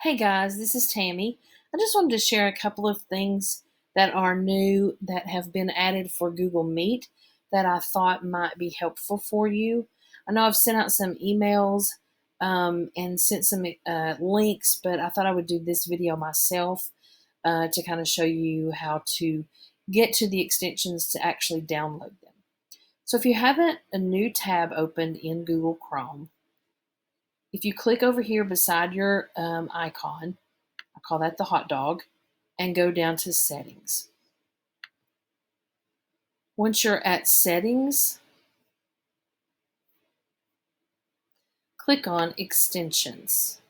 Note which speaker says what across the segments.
Speaker 1: Hey guys, this is Tammy. I just wanted to share a couple of things that are new that have been added for Google Meet that I thought might be helpful for you. I know I've sent out some emails and sent some links, but I thought I would do this video myself to kind of show you how to get to the extensions to actually download them. So if you haven't a new tab opened in Google Chrome, if you click over here beside your icon, I call that the hot dog, and go down to settings. Once you're at settings, click on extensions.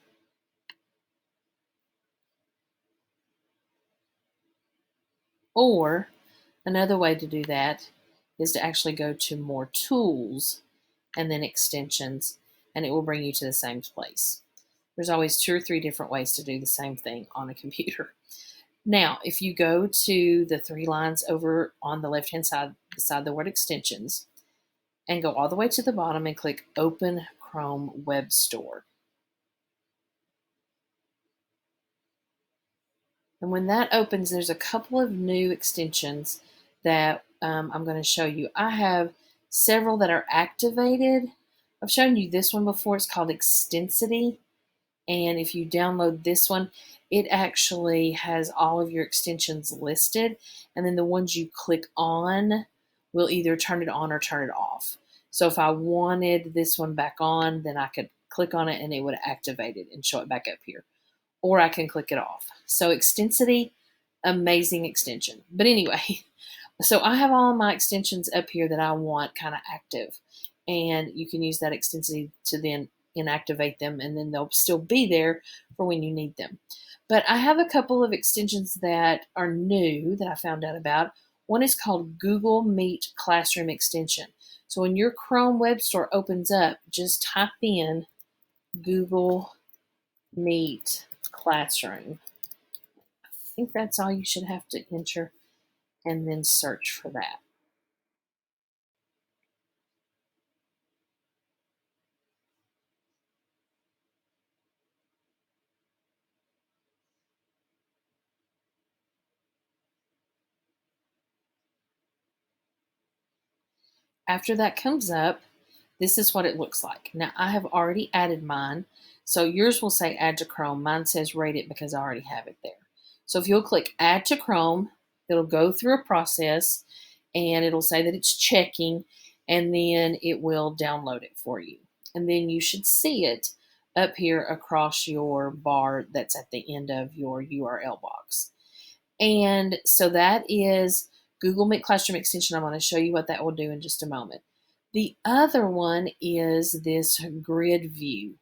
Speaker 1: Or another way to do that is to actually go to more tools and then extensions, and it will bring you to the same place. There's always 2 or 3 different ways to do the same thing on a computer. Now, if you go to the 3 lines over on the left-hand side beside the word extensions and go all the way to the bottom and click Open Chrome Web Store. And when that opens, there's a couple of new extensions that I'm going to show you. I have several that are activated. I've shown you this one before. It's called Extensity. And if you download this one, it actually has all of your extensions listed. And then the ones you click on will either turn it on or turn it off. So if I wanted this one back on, then I could click on it and it would activate it and show it back up here. Or I can click it off. So Extensity, amazing extension. But anyway, so I have all my extensions up here that I want kind of active. And you can use that Extensity to then inactivate them, and then they'll still be there for when you need them. But I have a couple of extensions that are new that I found out about. One is called Google Meet Classroom Extension. So when your Chrome Web Store opens up, just type in Google Meet Classroom. I think that's all you should have to enter and then search for that. After that comes up, this is what it looks like. Now I have already added mine. So yours will say add to Chrome. Mine says rate it because I already have it there. So if you'll click add to Chrome, it'll go through a process and it'll say that it's checking, and then it will download it for you. And then you should see it up here across your bar that's at the end of your URL box. And so that is Google Meet Classroom Extension. I'm going to show you what that will do in just a moment. The other one is this grid view,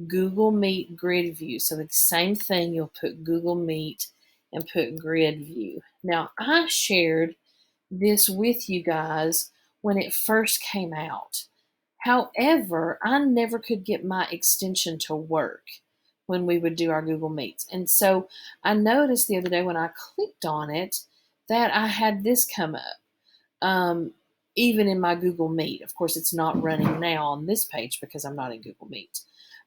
Speaker 1: Google Meet grid view. So the same thing, you'll put Google Meet and put grid view. Now I shared this with you guys when it first came out. However, I never could get my extension to work when we would do our Google Meets. And so I noticed the other day when I clicked on it that I had this come up. Even in my Google Meet. Of course, it's not running now on this page because I'm not in Google Meet.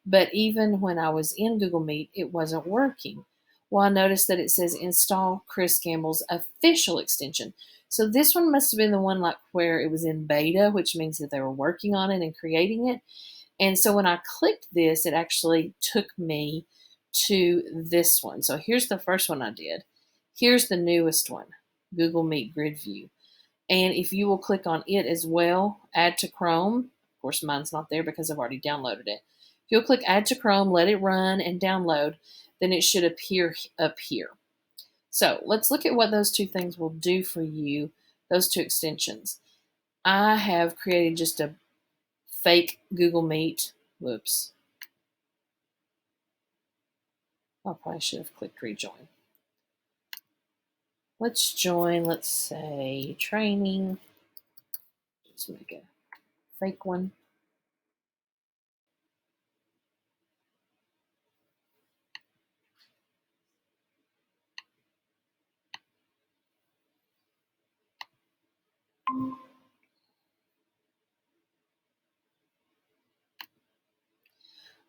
Speaker 1: But even when I was in Google Meet, it wasn't working. Well, I noticed that it says install Chris Gamble's official extension. So this one must have been the one like where it was in beta, which means that they were working on it and creating it. And so when I clicked this, it actually took me to this one. So here's the first one I did. Here's the newest one, Google Meet Grid View. And if you will click on it as well, add to Chrome, of course mine's not there because I've already downloaded it. If you'll click add to Chrome, let it run and download, then it should appear up here. So let's look at what those two things will do for you, those two extensions. I have created just a fake Google Meet. Whoops. I probably should have clicked rejoin. Let's join, let's say training. Let's make a fake one.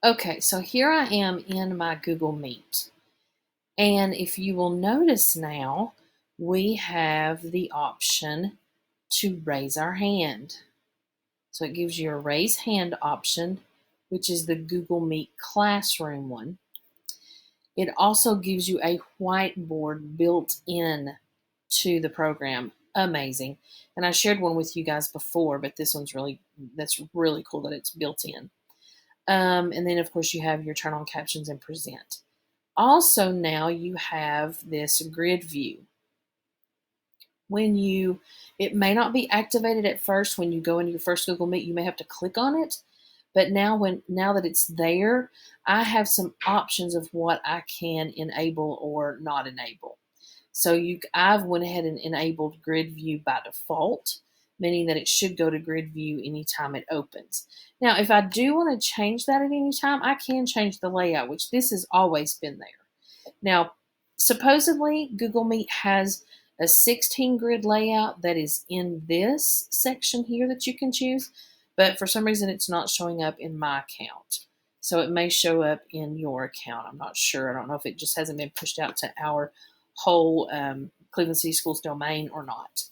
Speaker 1: Okay, so here I am in my Google Meet. And if you will notice now, we have the option to raise our hand. So it gives you a raise hand option, which is the Google Meet Classroom one. It also gives you a whiteboard built in to the program. Amazing. And I shared one with you guys before, but this one's that's really cool that it's built in. And then, of course, you have your turn on captions and present. Also, now you have this grid view. It may not be activated at first when you go into your first Google Meet, you may have to click on it. But now that it's there, I have some options of what I can enable or not enable. So I've went ahead and enabled grid view by default, meaning that it should go to grid view anytime it opens. Now, if I do want to change that at any time, I can change the layout, which this has always been there. Now, supposedly Google Meet has a 16 grid layout that is in this section here that you can choose, but for some reason it's not showing up in my account. So it may show up in your account. I'm not sure. I don't know if it just hasn't been pushed out to our whole Cleveland City Schools domain or not.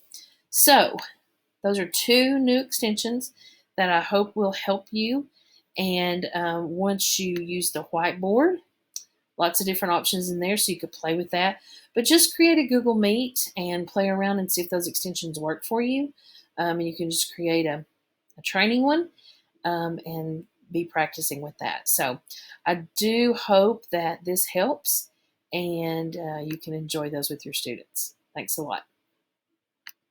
Speaker 1: So those are two new extensions that I hope will help you. And once you use the whiteboard, lots of different options in there so you could play with that. But just create a Google Meet and play around and see if those extensions work for you. And you can just create a training one and be practicing with that. So I do hope that this helps and you can enjoy those with your students. Thanks a lot.